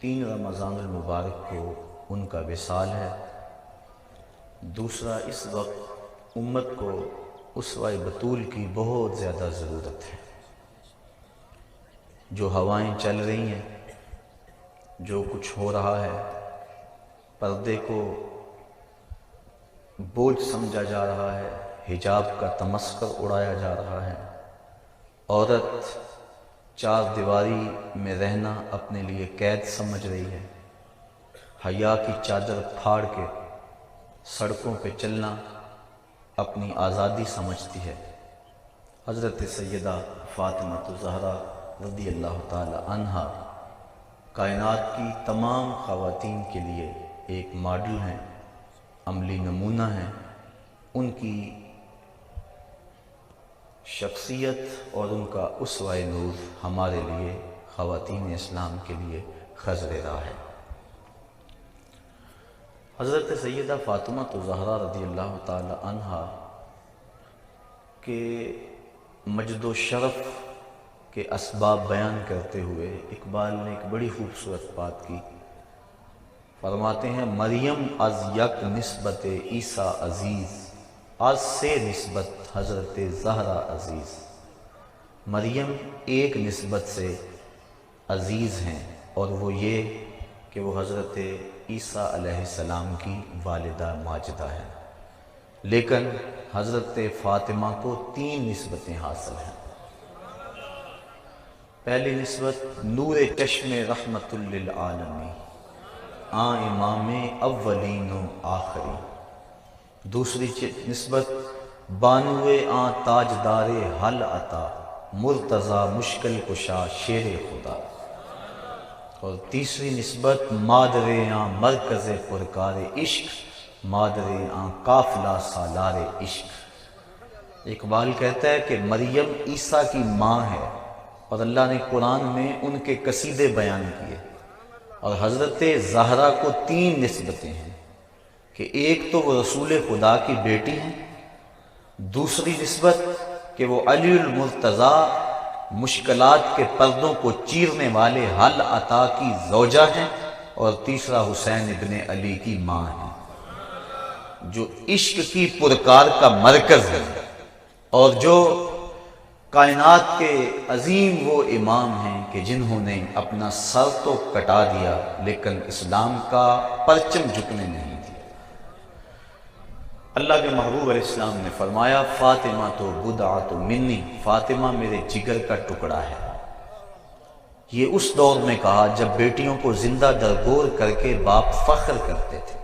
3 رمضان المبارک کو ان کا وصال ہے، دوسرا اس وقت امت کو اسوہ بطول کی بہت زیادہ ضرورت ہے۔ جو ہوائیں چل رہی ہیں، جو کچھ ہو رہا ہے، پردے کو بوجھ سمجھا جا رہا ہے، حجاب کا تمسخر اڑایا جا رہا ہے، عورت 4 دیواری میں رہنا اپنے لیے قید سمجھ رہی ہے، حیا کی چادر پھاڑ کے سڑکوں پہ چلنا اپنی آزادی سمجھتی ہے۔ حضرت سیدہ فاطمہ الزہرا رضی اللہ تعالی عنہا کائنات کی تمام خواتین کے لیے ایک ماڈل ہیں، عملی نمونہ ہیں۔ ان کی شخصیت اور ان کا اسوہ نور ہمارے لیے، خواتین اسلام کے لیے خضر راہ ہے۔ حضرت سیدہ فاطمہ الزہرا رضی اللہ تعالی عنہا کے مجد و شرف کے اسباب بیان کرتے ہوئے اقبال نے ایک بڑی خوبصورت بات کی۔ فرماتے ہیں مریم از یک نسبت عیسیٰ عزیز، از سے نسبت حضرت زہرا عزیز۔ مریم ایک نسبت سے عزیز ہیں، اور وہ یہ کہ وہ حضرت عیسیٰ علیہ السلام کی والدہ ماجدہ ہیں، لیکن حضرت فاطمہ کو 3 نسبتیں حاصل ہیں۔ پہلی نسبت نور چشم رحمت للعالمین، آن امام اولین و آخری۔ دوسری نسبت بانو آن تاجدار حل عطا، مرتضی مشکل کشا شیر خدا۔ اور تیسری نسبت مادر آن مرکز پرکار عشق، مادر آن قافلہ سالار عشق۔ اقبال کہتا ہے کہ مریم عیسیٰ کی ماں ہے، اور اللہ نے قرآن میں ان کے قصیدے بیان کیے، اور حضرت زہرا کو 3 نسبتیں ہیں کہ ایک تو وہ رسول خدا کی بیٹی ہیں، دوسری نسبت کہ وہ علی المرتضیٰ مشکلات کے پردوں کو چیرنے والے حل عطا کی زوجہ ہیں، اور تیسرا حسین ابن علی کی ماں ہیں، جو عشق کی پرکار کا مرکز ہے، اور جو کائنات کے عظیم وہ امام ہیں کہ جنہوں نے اپنا سر تو کٹا دیا لیکن اسلام کا پرچم جھکنے نہیں دیا۔ اللہ کے محبوب علیہ السلام نے فرمایا فاطمہ تو بدعۃ منی، فاطمہ میرے جگر کا ٹکڑا ہے۔ یہ اس دور میں کہا جب بیٹیوں کو زندہ درگور کر کے باپ فخر کرتے تھے۔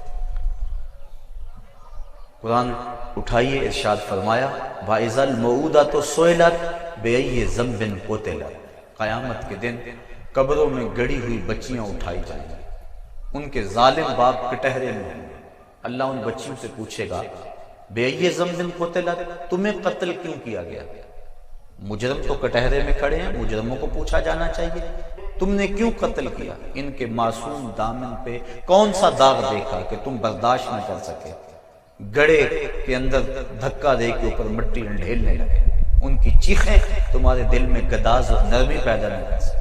قرآن اٹھائیے، ارشاد فرمایا وَإِذَا الْمَوْءُودَةُ سُئِلَتْ بِأَيِّ ذَنبٍ قُتِلَتْ، قیامت کے دن قبروں میں گڑی ہوئی بچیاں اٹھائی جائیں گی، ان کے ظالم باپ کٹہرے میں ہوں گے۔ اللہ ان بچیوں سے پوچھے گا بِأَيِّ ذَنبٍ قُتِلَتْ، تمہیں قتل کیوں کیا گیا؟ مجرم تو کٹہرے میں کھڑے ہیں، مجرموں کو پوچھا جانا چاہیے تم نے کیوں قتل کیا؟ ان کے معصوم دامن پہ کون سا داغ دیکھا کہ تم برداشت نہ کر سکے؟ گڑے کے اندر دھکا دے کے اوپر مٹی ڈھیلنے لگے، ان کی چیخیں تمہارے دل میں گداز اور نرمی پیدا نہ کر سکے۔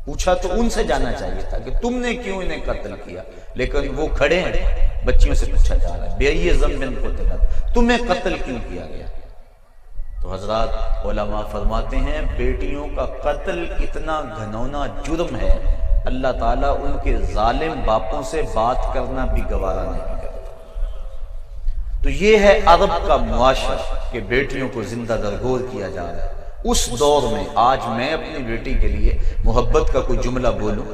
پوچھا تو ان سے جانا چاہیے تھا کہ تم نے کیوں انہیں قتل کیا، لیکن وہ کھڑے ہیں، بچیوں سے پوچھا جا رہا ہے بِأَيِّ ذَنبٍ قُتِلَتْ، تمہیں قتل کیوں کیا گیا؟ تو حضرات علماء فرماتے ہیں بیٹیوں کا قتل اتنا گھنونا جرم ہے، اللہ تعالیٰ ان کے ظالم باپوں سے بات کرنا بھی گوارا نہیں کرتا۔ تو یہ ہے عرب کا معاشرہ کہ بیٹیوں کو زندہ درگور کیا جا رہا ہے۔ اس دور میں آج میں اپنی بیٹی کے لیے محبت کا کوئی جملہ بولوں،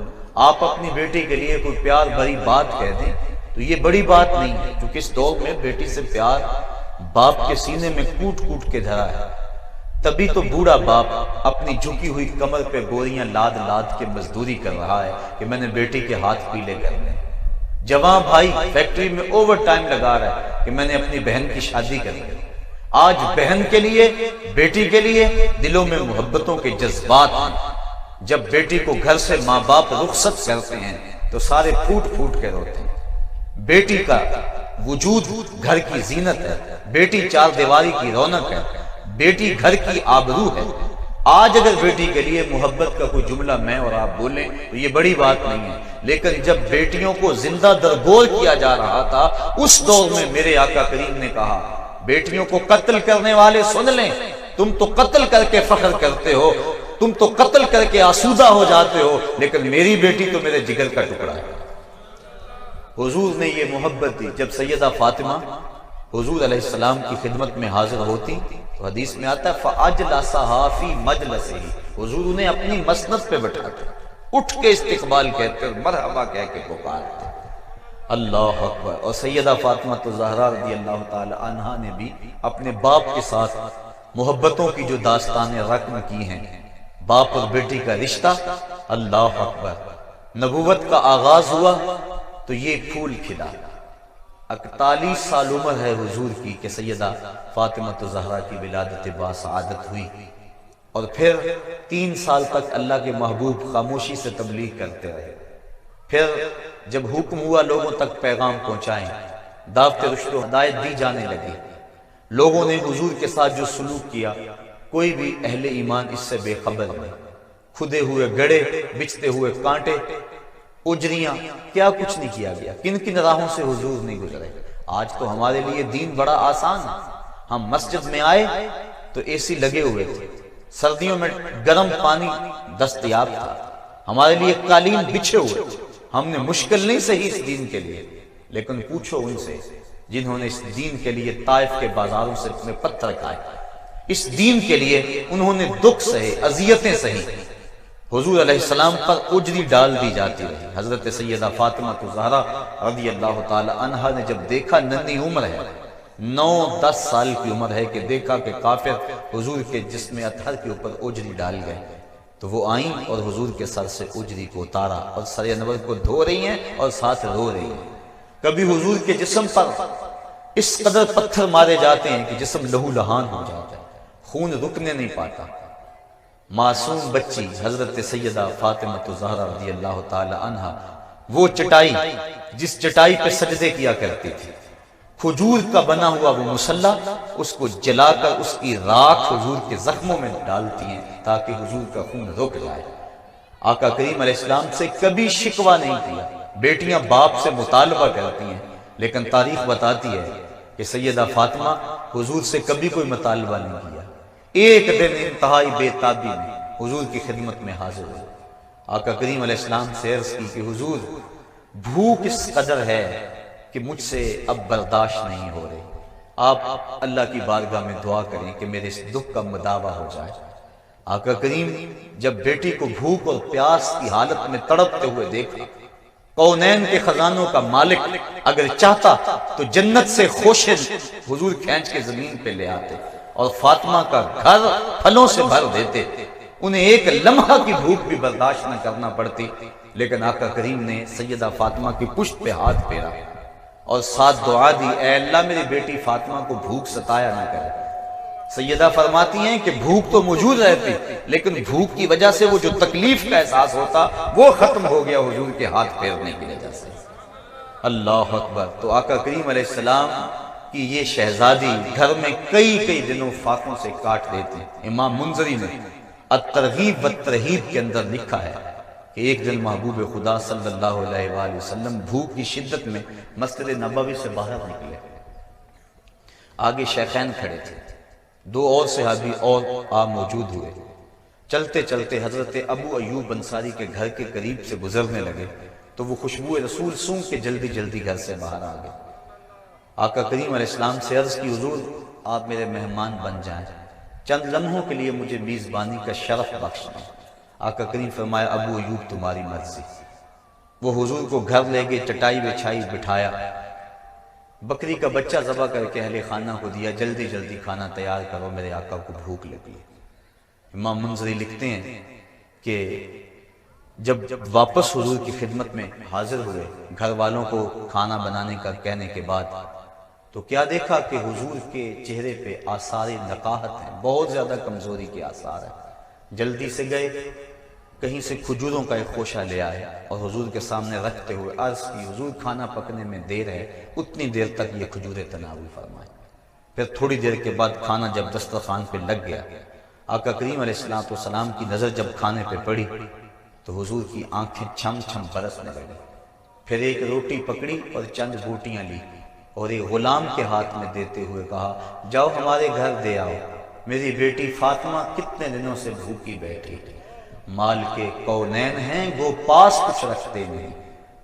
آپ اپنی بیٹی کے لیے کوئی پیار بھری بات کہہ دیں تو یہ بڑی بات نہیں ہے، کیونکہ اس دور میں بیٹی سے پیار باپ کے سینے میں کوٹ کوٹ کے دھرا ہے۔ تبھی تو بوڑھا باپ اپنی جھکی ہوئی کمر پہ بوریاں لاد لاد کے مزدوری کر رہا ہے کہ میں نے بیٹی کے ہاتھ پیلے کرنے۔ جوان بھائی فیکٹری میں اوور ٹائم لگا رہا ہے کہ میں نے اپنی بہن کی شادی کرنی۔ آج بہن کے لیے، بیٹی کے لیے دلوں میں محبتوں کے جذبات ہیں۔ جب بیٹی کو گھر سے ماں باپ رخصت کرتے ہیں تو سارے پھوٹ پھوٹ کے روتے ہیں۔ بیٹی کا وجود گھر کی زینت ہے، بیٹی 4 دیواری کی رونق ہے، بیٹی گھر کی آبرو ہے۔ آج اگر بیٹی کے لیے محبت کا کوئی جملہ میں اور آپ بولیں تو یہ بڑی بات نہیں ہے، لیکن جب بیٹیوں کو زندہ درگور کیا جا رہا تھا اس دور میں میرے آقا کریم نے کہا بیٹیوں کو قتل کرنے والے سن لیں، تم تو قتل کر کے فخر کرتے ہو، تم تو قتل کر کے آسودہ ہو جاتے ہو، لیکن میری بیٹی تو میرے جگر کا ٹکڑا ہے۔ حضور نے یہ محبت دی۔ جب سیدہ فاطمہ حضور علیہ السلام کی خدمت میں حاضر ہوتی تو حدیث میں آتا ہے فَأَجْلَسَهَا فِي مَجْلَسِهِ، حضور انہیں اپنی مسند پہ بٹھا کے اٹھ کے استقبال کہتے مرحبا کہہ کے پکارتے۔ اللہ اکبر۔ اور سیدہ فاطمہ الزہرا رضی اللہ تعالی عنہا نے بھی اپنے باپ کے ساتھ محبتوں کی جو داستانیں رقم کی ہیں، باپ اور بیٹی کا رشتہ، اللہ اکبر۔ نبوت کا آغاز ہوا تو یہ پھول کھلا۔ 41 سال عمر ہے حضور کی کہ سیدہ فاطمہ الزہرا کی ولادت باسعادت ہوئی، اور پھر 3 سال تک اللہ کے محبوب خاموشی سے تبلیغ کرتے رہے۔ پھر جب حکم ہوا لوگوں تک پیغام پہنچائیں، دعوت رشد و ہدایت دی جانے لگی، لوگوں نے حضور کے ساتھ جو سلوک کیا کوئی بھی اہل ایمان اس سے بے خبر نہیں۔ کھدے ہوئے گڑے، بچھتے ہوئے کانٹے، اجریاں، کیا کچھ نہیں کیا گیا، کن کن راہوں سے حضور نہیں گزرے۔ آج تو ہمارے لیے دین بڑا آسان ہے، ہم مسجد میں آئے تو اے سی لگے ہوئے تھے، سردیوں میں گرم پانی دستیاب تھا، ہمارے لیے قالین بچھے ہوئے تھے، ہم نے مشکل نہیں سہی اس دین کے لیے۔ لیکن پوچھو ان سے جنہوں نے اس دین کے لیے طائف کے بازاروں سے اپنے پتھر کھائے، اس دین کے لیے انہوں نے دکھ سہے، اذیتیں سہی، حضور علیہ السلام پر اجری ڈال دی جاتی رہی۔ حضرت سیدہ فاطمہ الزہرا رضی اللہ تعالی عنہا نے جب دیکھا ننھی عمر ہے، 9-10 سال کی عمر ہے، کہ دیکھا کہ کافر حضور کے جسم اطہر کے اوپر اجری ڈال گئے، تو وہ آئیں اور حضور کے سر سے اجری کو اتارا اور سر انور کو دھو رہی ہیں اور ساتھ رو رہی ہیں۔ کبھی حضور کے جسم پر اس قدر پتھر مارے جاتے ہیں کہ جسم لہو لہان ہو جاتا ہے، خون رکنے نہیں پاتا۔ معصوم بچی حضرت سیدہ فاطمہ الزہرا رضی اللہ تعالی عنہا، وہ چٹائی جس چٹائی پہ سجدے کیا کرتی تھی، کھجور کا بنا ہوا وہ مصلی، اس کو جلا کر اس کی راکھ حضور کے زخموں میں ڈالتی ہیں تاکہ حضور کا خون رک جائے۔ آقا کریم علیہ السلام سے کبھی شکوہ نہیں کیا۔ بیٹیاں باپ سے مطالبہ کرتی ہیں، لیکن تاریخ بتاتی ہے کہ سیدہ فاطمہ حضور سے کبھی کوئی مطالبہ نہیں کیا۔ ایک دن انتہائی بے تابی میں حضور کی خدمت میں حاضر ہوئی، آقا کریم علیہ السلام سے عرض کی کہ حضور بھوک اس قدر ہے کہ مجھ سے اب برداشت نہیں ہو رہی، آپ اللہ کی بارگاہ میں دعا کریں کہ میرے اس دکھ کا مداوع ہو جائے۔ آقا کریم جب بیٹی کو بھوک اور پیاس کی حالت میں تڑپتے ہوئے دیکھا، کونین کے خزانوں کا مالک اگر چاہتا تو جنت سے خوشے حضور کھینچ کے زمین پہ لے آتے اور فاطمہ کا گھر پھلوں سے بھر دیتے، انہیں ایک لمحہ کی بھوک بھی برداشت نہ کرنا پڑتی، لیکن آقا کریم نے سیدہ فاطمہ کی پشت پہ ہاتھ پھیرا اور ساتھ دعا دی، اے اللہ میری بیٹی فاطمہ کو بھوک ستایا نہ کرے۔ سیدہ فرماتی ہیں کہ بھوک تو موجود رہتی، لیکن بھوک کی وجہ سے وہ جو تکلیف کا احساس ہوتا وہ ختم ہو گیا حضور کے ہاتھ پھیرنے کی وجہ سے۔ اللہ اکبر۔ تو آقا کریم علیہ السلام کی یہ شہزادی گھر میں کئی دنوں فاقوں سے کاٹ دیتے ہیں۔ امام منذری نے الترغیب والترہیب کے اندر لکھا ہے کہ ایک دن محبوب خدا صلی اللہ علیہ وآلہ وسلم بھوک کی شدت میں مسجد نبوی سے باہر نکلے، آگے شیخین کھڑے تھے، 2 اور صحابی اور موجود ہوئے، چلتے چلتے حضرت ابو ایوب انصاری کے گھر کے قریب سے گزرنے لگے تو وہ خوشبو رسول سونگ کے جلدی گھر سے باہر آ گئے۔ آقا کریم علیہ السلام سے عرض کی حضور آپ میرے مہمان بن جائیں، چند لمحوں کے لیے مجھے میزبانی کا شرف بخش دیں۔ آقا کریم فرمایا ابو ایوب تمہاری مرضی۔ وہ حضور کو گھر لے گئے، چٹائی بچھائی، بٹھایا، بکری کا بچہ ذبح کر کے اہل خانہ کو دیا، جلدی کھانا تیار کرو، میرے آقا کو بھوک لگی۔ امام منذری لکھتے ہیں کہ جب واپس حضور کی خدمت میں حاضر ہوئے، گھر والوں کو کھانا بنانے کا کہنے کے بعد، تو کیا دیکھا کہ حضور کے چہرے پہ آثار نقاہت ہیں، بہت زیادہ کمزوری کے آثار ہیں۔ جلدی سے گئے، کہیں سے کھجوروں کا ایک خوشہ لے آئے اور حضور کے سامنے رکھتے ہوئے عرض کی حضور کھانا پکنے میں دیر ہے، اتنی دیر تک یہ کھجوریں تناول فرمائیں۔ پھر تھوڑی دیر کے بعد کھانا جب دسترخوان پہ لگ گیا، آقا کریم علیہ السلام کی نظر جب کھانے پہ پڑی تو حضور کی آنکھیں چھم چھم برسنے لگی۔ پھر ایک روٹی پکڑی اور چند بوٹیاں لی اور ایک غلام کے ہاتھ میں دیتے ہوئے کہا جاؤ ہمارے گھر دے آؤ، میری بیٹی فاطمہ کتنے دنوں سے بھوکی بیٹھی، مال کے کونین ہیں وہ پاس کچھ رکھتے نہیں،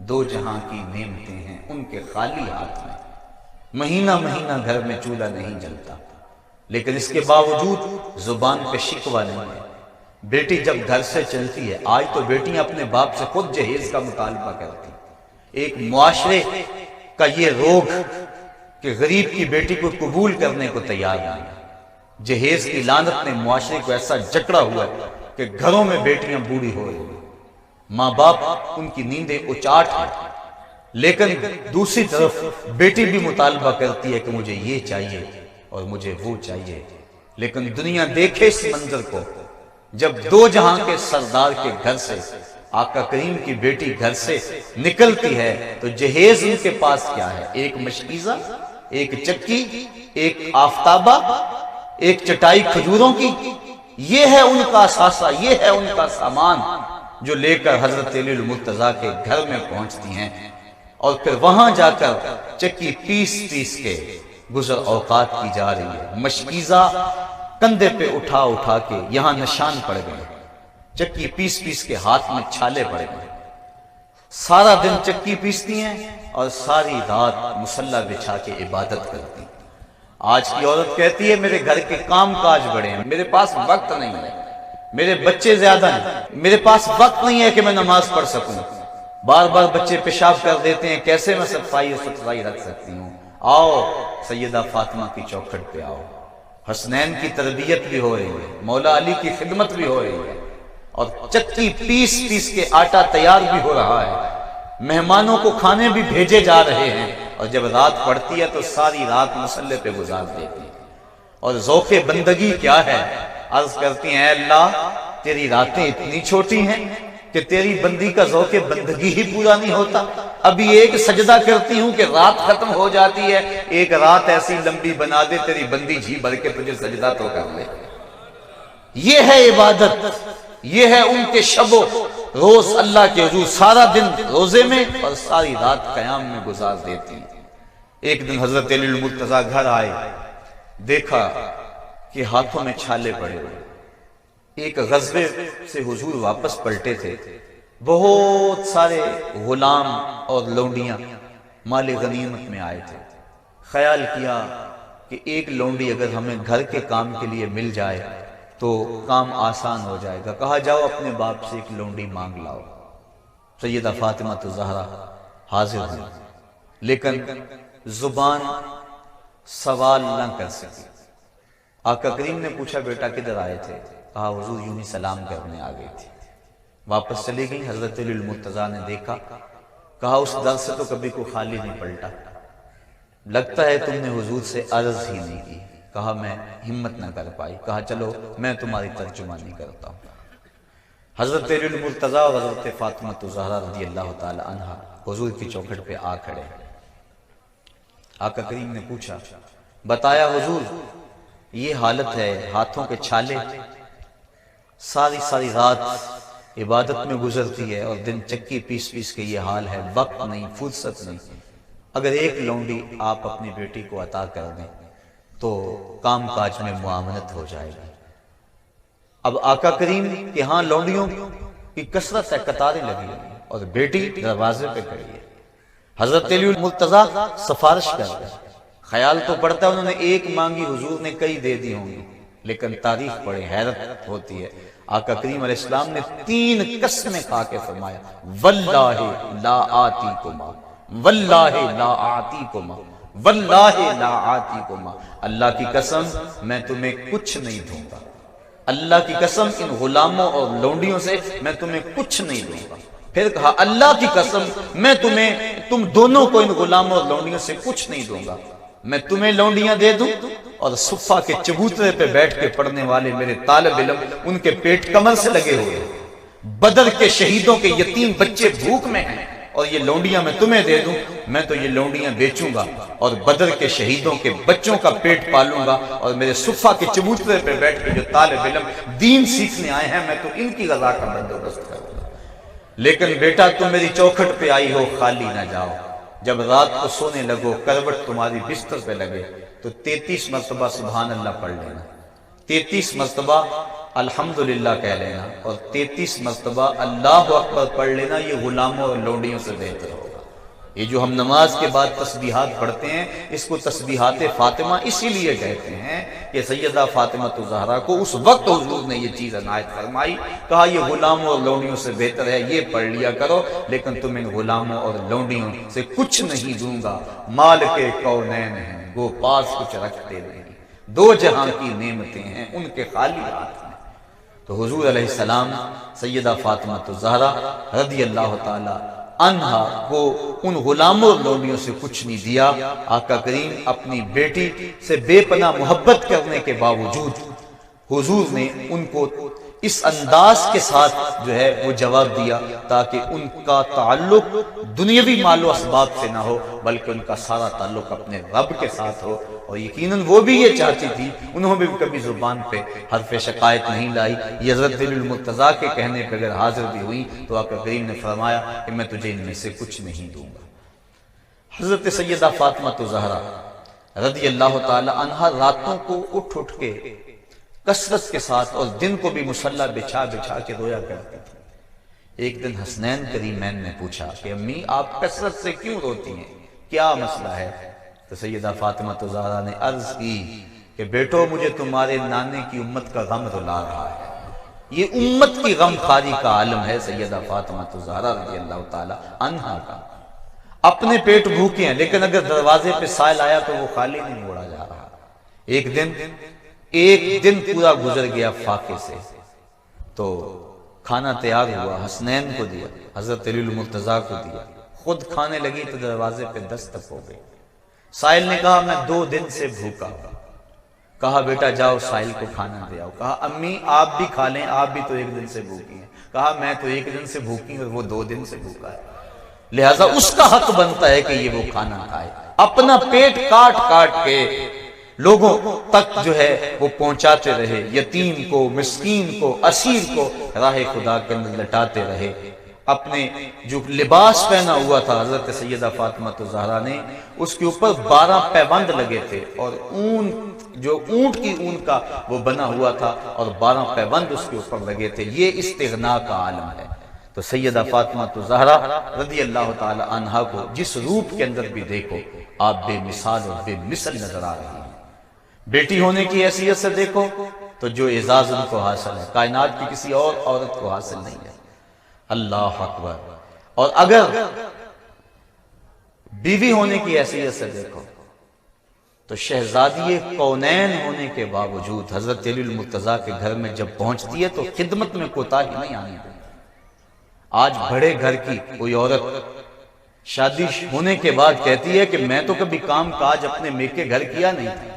دو جہاں کی نعمتیں ہیں ان کے خالی ہاتھ میں، مہینہ مہینہ گھر میں چولہا نہیں جلتا، لیکن اس کے باوجود زبان پہ شکوہ نہیں ہے۔ بیٹی جب گھر سے چلتی ہے، آج تو بیٹیاں اپنے باپ سے خود جہیز کا مطالبہ کرتی، ایک معاشرے کا یہ روگ کہ غریب کی بیٹی کو قبول کرنے کو تیار نہیں، جہیز کی لعنت نے معاشرے کو ایسا جکڑا ہوا ہے کہ گھروں میں بیٹیاں بوڑھی ہو رہی ہیں، ماں باپ ان کی نیندیں اچاٹ ہیں، لیکن دوسری طرف بیٹی بھی مطالبہ کرتی ہے کہ مجھے یہ چاہیے اور مجھے وہ چاہیے، لیکن دنیا دیکھے اس منظر کو، جب دو جہاں کے سردار کے گھر سے آقا کریم کی بیٹی گھر سے نکلتی ہے تو جہیز ان کے پاس کیا ہے؟ ایک مشکیزہ، ایک چکی، ایک آفتابہ، ایک چٹائی کھجوروں کی، یہ ہے ان کا اثاثہ، یہ ہے ان کا سامان جو لے کر حضرت علی المرتضیٰ کے گھر میں پہنچتی ہیں، اور پھر وہاں جا کر چکی پیس پیس کے گزر اوقات کی جا رہی ہے، مشکیزہ کندھے پہ اٹھا اٹھا کے یہاں نشان پڑ گئے، چکی پیس پیس کے ہاتھ میں چھالے پڑ گئے، سارا دن چکی پیستی ہیں اور ساری رات مصلی بچھا کے عبادت کرتی ہیں۔ آج کی عورت کہتی ہے میرے گھر کے کام کاج بڑے ہیں، میرے پاس وقت نہیں ہے، میرے بچے زیادہ ہیں، میرے پاس وقت نہیں ہے کہ میں نماز پڑھ سکوں، بار بار بچے پیشاب کر دیتے ہیں، کیسے میں صفائی و ستھرائی رکھ سکتی ہوں؟ آؤ سیدہ فاطمہ کی چوکھٹ پہ آؤ، حسنین کی تربیت بھی ہو رہی ہے، مولا علی کی خدمت بھی ہو رہی ہے، اور چکی پیس پیس کے آٹا تیار بھی ہو رہا ہے، مہمانوں کو کھانے بھی بھیجے جا رہے ہیں، اور جب رات پڑتی ہے تو ساری رات مصلی پہ گزار دیتی ہے۔ اور ذوق بندگی کیا ہے؟ عرض کرتی ہیں اے اللہ تیری راتیں اتنی چھوٹی ہیں کہ تیری بندی کا ذوق بندگی ہی پورا نہیں ہوتا، ابھی ایک سجدہ کرتی ہوں کہ رات ختم ہو جاتی ہے، ایک رات ایسی لمبی بنا دے تیری بندی جی بھر کے تجھے سجدہ تو کر لے۔ یہ ہے عبادت، یہ ہے ان کے شب و روز اللہ کے حضور سارا دن روزے میں اور ساری رات قیام میں گزار دیتی ہیں۔ ایک دن حضرت علی المرتضیٰ گھر آئے، دیکھا کہ ہاتھوں میں چھالے پڑے ہوئے، ایک غزوے سے حضور واپس پلٹے تھے، بہت سارے غلام اور لونڈیاں مال غنیمت میں آئے تھے، خیال کیا کہ ایک لونڈی اگر ہمیں گھر کے کام کے لیے مل جائے تو کام آسان ہو جائے گا، کہا جاؤ اپنے باپ سے ایک لونڈی مانگ لاؤ۔ سیدہ فاطمہ الزہرا حاضر ہوئی، لیکن زبان سوال نہ کر سکی۔ آقا کریم نے پوچھا بیٹا کدھر آئے تھے؟ کہا حضور یوں ہی سلام کرنے آ گئی تھی، واپس چلی گئی۔ حضرت علی المرتضیٰ نے دیکھا، کہا اس در سے تو کبھی کوئی خالی نہیں پلٹا، لگتا ہے تم نے حضور سے عرض ہی نہیں کی۔ کہا میں ہمت نہ کر پائی، کہا چلو میں تمہاری ترجمانی کرتا ہوں۔ حضرت علی المرتضیٰ اور حضرت فاطمہ الزہرا رضی اللہ تعالی عنہ حضور کی چوکھٹ پہ آ کھڑے۔ آقا کریم نے پوچھا، بتایا حضور یہ حالت ہے، ہاتھوں کے چھالے، ساری رات عبادت میں گزرتی ہے اور دن چکی پیس پیس کے یہ حال ہے، وقت نہیں، فرصت نہیں، اگر ایک لونڈی آپ اپنی بیٹی کو عطا کر دیں تو کام کاج میں معاونت ہو جائے گی۔ اب آقا کریم کہ ہاں لونڈیوں کی کثرت ہے، قطاریں لگی ہوئی ہیں اور بیٹی دروازے پہ کھڑی ہے۔ حضرت علی المرتضیٰ سفارش کر رہے ہیں، خیال تو پڑتا ہے انہوں نے ایک مانگی حضور نے کئی دے دی ہوں گی، لیکن تاریخ پڑھے حیرت ہوتی ہے، آقا کریم علیہ السلام نے 3 قسمیں کھا کے فرمایا واللہ لا آتیکما، واللہ لا آتیکما، واللہ لا آتیکما، اللہ کی قسم میں تمہیں کچھ نہیں دوں گا، اللہ کی قسم ان غلاموں اور لونڈیوں سے میں تمہیں کچھ نہیں دوں گا۔ پھر کہا اللہ کی قسم میں تم دونوں کو ان غلاموں اور لونڈیوں سے کچھ نہیں دوں گا، میں تمہیں لونڈیاں دے دوں اور صفہ کے چبوترے پہ بیٹھ کے پڑھنے والے میرے طالب علم ان کے پیٹ کمر سے لگے ہوئے، بدر کے شہیدوں کے یتیم بچے بھوک میں ہیں اور یہ لونڈیاں میں تمہیں دے دوں، میں تو یہ لونڈیاں بیچوں گا اور بدر کے شہیدوں کے بچوں کا پیٹ پالوں گا، اور میرے صفہ کے چبوترے پہ بیٹھ کے جو طالب علم دین سیکھنے آئے ہیں میں تو ان کی غذا کا بندوبست کروں گا۔ لیکن بیٹا تم میری چوکھٹ پہ آئی ہو خالی نہ جاؤ، جب رات کو سونے لگو کروٹ تمہاری بستر پہ لگے تو 33 مرتبہ سبحان اللہ پڑھ لینا، 33 مرتبہ الحمدللہ کہہ لینا، اور 33 مرتبہ اللہ اکبر پڑھ لینا۔ یہ غلاموں اور لونڈیوں سے بہتر ہوگا۔ یہ جو ہم نماز کے بعد تسبیحات پڑھتے ہیں اس کو تسبیحات فاطمہ اسی لیے کہتے ہیں کہ سیدہ فاطمہ الزہرا کو اس وقت حضور نے یہ چیز عنایت فرمائی، کہا یہ غلاموں اور لونڈیوں سے بہتر ہے، یہ پڑھ لیا کرو، لیکن تم ان غلاموں اور لونڈیوں سے کچھ نہیں دوں گا، مال کے کونین ہیں وہ پاس کچھ رکھتے نہیں، دو جہاں کی نعمتیں ہیں ان کے خالی ہاتھ میں۔ تو حضور علیہ السلام سیدہ فاطمہ الزہرا رضی اللہ تعالی عنہا کو ان غلاموں اور لونڈیوں سے کچھ نہیں دیا۔ آقا کریم اپنی بیٹی سے بے پناہ محبت کرنے کے باوجود حضور نے ان کو اس انداز کے ساتھ جو ہے وہ جواب دیا تاکہ ان کا تعلق دنیاوی مال و اسباب سے نہ ہو بلکہ ان کا سارا تعلق اپنے رب کے ساتھ ہو، اور یقیناً وہ بھی یہ چاہتی تھی، انہوں نے بھی کبھی زبان پہ حرف شکایت نہیں لائی۔ یہ حضرت دلیل المرتضیٰ کے کہنے پہ اگر حاضر بھی ہوئی تو آقا کریم نے فرمایا کہ میں تجھے ان میں سے کچھ نہیں دوں گا۔ حضرت سیدہ فاطمہ الزہرا رضی اللہ تعالی عنہا راتوں کو اٹھ کے کثرت کے ساتھ اور دن کو بھی مصلی بچھا بچھا کے رویا کرتی تھی۔ ایک دن حسنین کریمین نے پوچھا کہ امی آپ کثرت سے کیوں روتی ہیں، کیا مسئلہ ہے؟ تو سیدہ فاطمہ الزہرا نے عرض کی کہ بیٹو مجھے تمہارے نانے کی امت کا غم رلا رہا ہے، یہ امت کی غم خاری کا عالم ہے سیدہ فاطمہ الزہرا رضی اللہ تعالی عنہا کا۔ اپنے پیٹ بھوکے ہیں لیکن اگر دروازے پہ سائل آیا تو وہ خالی نہیں موڑا جا رہا۔ ایک دن پورا گزر گیا فاقے سے، تو کھانا تیار ہوا، حسنین کو دیا، حضرت علی المرتضیٰ کو دیا، خود کھانے لگی تو دروازے پہ دستک ہو گئی۔ سائل نے کہا میں 2 دن سے بھوکا ہوں۔ کہا بیٹا جاؤ سائل کو کھانا دے آؤ۔ کہا امی آپ بھی کھا لیں، آپ بھی تو 1 دن سے بھوکی ہیں۔ کہا میں تو 1 دن سے بھوکی ہوں اور وہ 2 دن سے بھوکا ہے، لہٰذا اس کا حق بنتا ہے کہ یہ وہ کھانا کھائے۔ اپنا پیٹ کاٹ کاٹ کے لوگوں تک جو ہے وہ پہنچاتے رہے، یتیم کو، مسکین کو، اسیر کو راہ خدا کے اندر لٹاتے رہے۔ اپنے جو لباس پہنا ہوا تھا حضرت سیدہ فاطمہ الزہرا نے، اس کے اوپر 12 پیبند لگے تھے، اور جو اونٹ کی اون کا وہ بنا ہوا تھا اور 12 پیبند اس کے اوپر لگے تھے۔ یہ استغنا کا عالم ہے۔ تو سیدہ فاطمہ الزہرا رضی اللہ تعالی عنہا کو جس روپ کے اندر بھی دیکھو آپ بے مثال اور بے مثل نظر آ رہی ہیں۔ بیٹی ہونے کی حیثیت سے دیکھو تو جو اعزاز ان کو حاصل ہے کائنات کی کسی اور عورت کو حاصل نہیں ہے۔ اللہ اکبر۔ اور اگر بیوی ہونے کی حیثیت سے دیکھو تو شہزادی کونین ہونے کے باوجود حضرت علی المرتضیٰ کے گھر میں جب پہنچتی ہے تو خدمت میں کوتاہی نہیں آنی دے۔ آج بڑے گھر کی کوئی عورت شادی ہونے کے بعد کہتی ہے کہ میں تو کبھی کام کاج اپنے میکے گھر کیا نہیں تھا،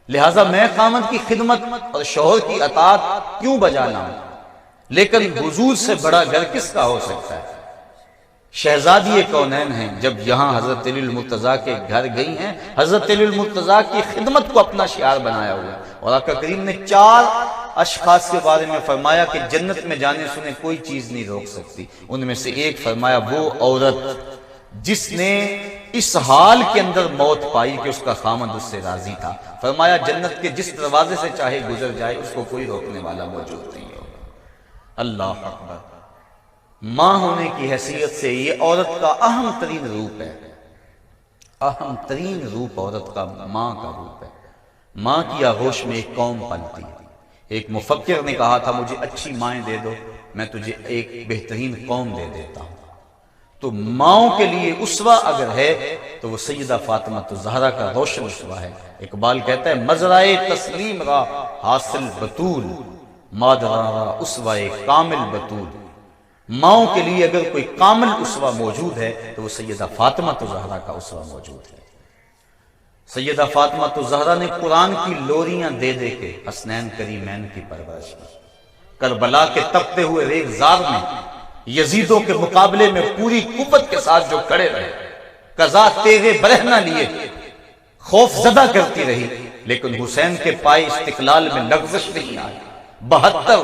لہٰذا میں خامد کی خدمت اور شوہر کی اطاعت کیوں بجا لاؤں؟ لیکن حضور سے بڑا گھر کس کا ہو سکتا ہے؟ شہزادی کونین ہیں، جب یہاں حضرت علی المرتضیٰ کے گھر گئی ہیں، حضرت علی المرتضیٰ کی خدمت کو اپنا شعار بنایا ہوا ہے، اور آقا کریم نے 4 اشخاص کے بارے میں فرمایا کہ جنت میں جانے سنے کوئی چیز نہیں روک سکتی۔ ان میں سے ایک فرمایا وہ عورت جس نے اس حال کے اندر موت پائی کہ اس کا خامد اس سے راضی تھا، فرمایا جنت کے جس دروازے سے چاہے گزر جائے اس کو کوئی روکنے والا موجود نہیں ہوگا۔ اللہ اکبر۔ ماں ہونے کی حیثیت سے یہ عورت کا اہم ترین روپ ہے، اہم ترین روپ عورت کا ماں کا روپ ہے۔ ماں کی آغوش میں ایک قوم پلتی ہے۔ ایک مفکر نے کہا تھا مجھے اچھی مائیں دے دو میں تجھے ایک بہترین قوم دے دیتا ہوں۔ تو ماؤں کے لیے اسوہ اگر ہے تو وہ سیدہ فاطمہ الزہرا کا روشن اسوہ ہے۔ اقبال کہتا ہے مزرعے تسلیم را حاصل بطول، مادرا را اسوہ کامل بطول۔ ماؤں کے لیے اگر کوئی کامل اسوہ موجود ہے تو وہ سیدہ فاطمہ الزہرا کا اسوہ موجود ہے۔ سیدہ فاطمہ الزہرا نے قرآن کی لوریاں دے دے کے حسنین کریمین کی پرورش کی۔ کربلا کے تپتے ہوئے ریگزار میں یزیدوں کے مقابلے میں پوری قوت کے ساتھ جو کھڑے رہے، قضا تیغ برہنہ لیے خوف زدہ کرتی رہی، لیکن حسین کے پائے استقلال میں لغزش نہیں آئی۔ 72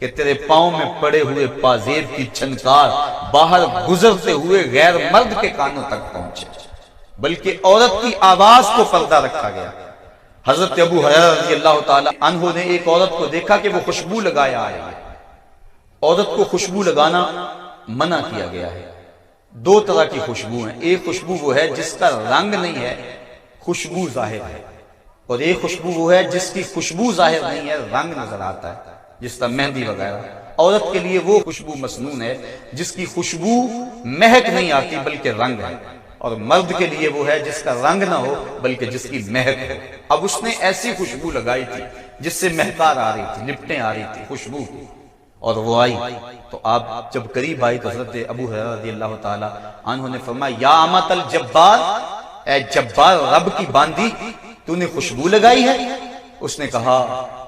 کہ تیرے پاؤں میں پڑے ہوئے پازیب کی چھنکار باہر گزرتے ہوئے غیر مرد کے کانوں تک پہنچے، بلکہ عورت کی آواز کو پردہ رکھا گیا۔ حضرت ابو ہریرہ رضی اللہ تعالی عنہ نے ایک عورت کو دیکھا کہ وہ خوشبو لگایا آئی ہے۔ عورت کو خوشبو لگانا منع کیا گیا ہے۔ دو طرح کی خوشبو ہیں، ایک خوشبو وہ ہے جس کا رنگ نہیں ہے، خوشبو ظاہر ہے، اور ایک خوشبو وہ ہے جس کی خوشبو ظاہر نہیں ہے، رنگ نظر آتا ہے، جس طرح مہندی وغیرہ۔ عورت کے لیے وہ خوشبو مسنون ہے جس کی خوشبو مہک نہیں آتی بلکہ رنگ ہے، اور مرد کے لیے وہ ہے جس کا رنگ نہ ہو بلکہ جس کی مہک ہے۔ اب اس نے ایسی خوشبو لگائی تھی جس سے مہکار آ رہی تھی، لپٹیں آ رہی تھی خوشبو کی، اور وہ آئی تو آپ جب قریب آئی تو حضرت ابو ہریرہ رضی اللہ تعالی عنہ نے فرمایا یا امۃ الجبار، اے جبار رب کی باندی، تو نے خوشبو لگائی ہے؟ اس نے کہا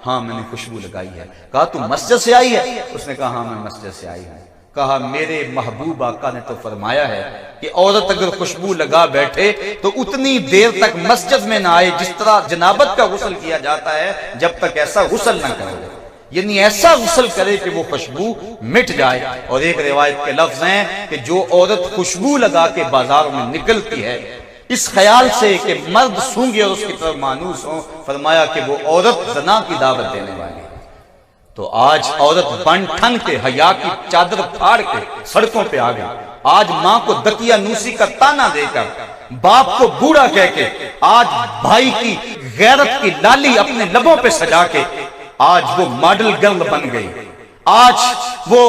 ہاں میں نے خوشبو لگائی ہے۔ کہا تو مسجد سے آئی ہے؟ اس نے کہا ہاں میں مسجد سے آئی ہوں۔ کہا میرے محبوب آقا نے تو فرمایا ہے کہ عورت اگر خوشبو لگا بیٹھے تو اتنی دیر تک مسجد میں نہ آئے جس طرح جنابت کا غسل کیا جاتا ہے، جب تک ایسا غسل نہ کرے، یعنی ایسا غسل کرے کہ وہ خوشبو مٹ جائے۔ اور ایک روایت کے لفظ ہیں کہ جو عورت خوشبو لگا کے بازاروں میں نکلتی ہے اس خیال سے کہ مرد سونگے اور اس کی طرف مانوس ہوں، فرمایا کہ وہ عورت زنا کی دعوت دینے والی ہے۔ تو آج عورت بن ٹھن کے حیا کی چادر پھاڑ کے سڑکوں پہ آ گئی۔ آج ماں کو دکیا نوسی کا تانا دے کر، باپ کو بوڑھا کہہ کے، آج بھائی کی غیرت کی لالی اپنے لبوں پہ سجا کے آج وہ ماڈل گرل بن گئی، آج وہ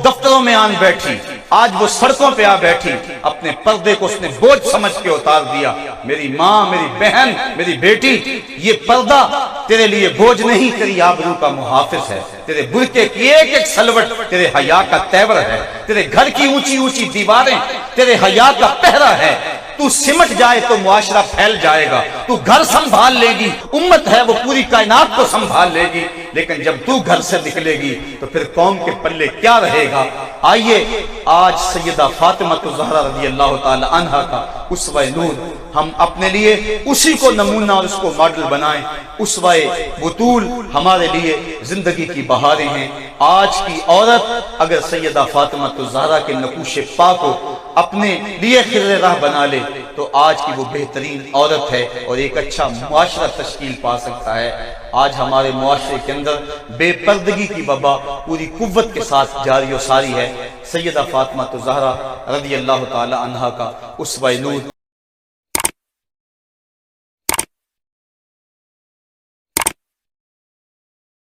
دفتروں میں آن بیٹھی، آج وہ سڑکوں پہ آ بیٹھی، اپنے پردے کو اس نے بوجھ سمجھ کے اتار دیا۔ میری ماں، میری بہن، میری بیٹی، یہ پردہ تیرے لیے بوجھ نہیں، تیری آبرو کا محافظ ہے، تیرے برقعے کی ایک ایک سلوٹ تیرے حیا کا تیور ہے، تیرے گھر کی اونچی اونچی دیواریں تیرے حیا کا پہرا ہے۔ تو سمٹ جائے تو معاشرہ پھیل جائے گا، تو گھر سنبھال لے گی، امت ہے وہ پوری کائنات کو سنبھال لے گی، لیکن جب تو گھر سے نکلے گی تو پھر قوم کے پلے کیا رہے گا؟ آئیے آج سیدہ فاطمہ الزہرا رضی اللہ تعالی عنہا کا اسوہ نور ہم اپنے لیے اسی کو نمونہ اور اس کو ماڈل بنائیں۔ اسوہ بطول ہمارے لیے زندگی کی بہاریں ہیں۔ آج کی عورت اگر سیدہ فاطمہ الزہرا کے نقوش پاک کو اپنے لیے خضر راہ بنا لے تو آج کی وہ بہترین عورت ہے اور ایک اچھا معاشرہ تشکیل پا سکتا ہے۔ آج ہمارے معاشرے کے اندر بے پردگی کی وبا پوری قوت کے ساتھ جاری و ساری ہے۔ سیدہ فاطمہ الزہرا رضی اللہ تعالی عنہا کا اسوہ نور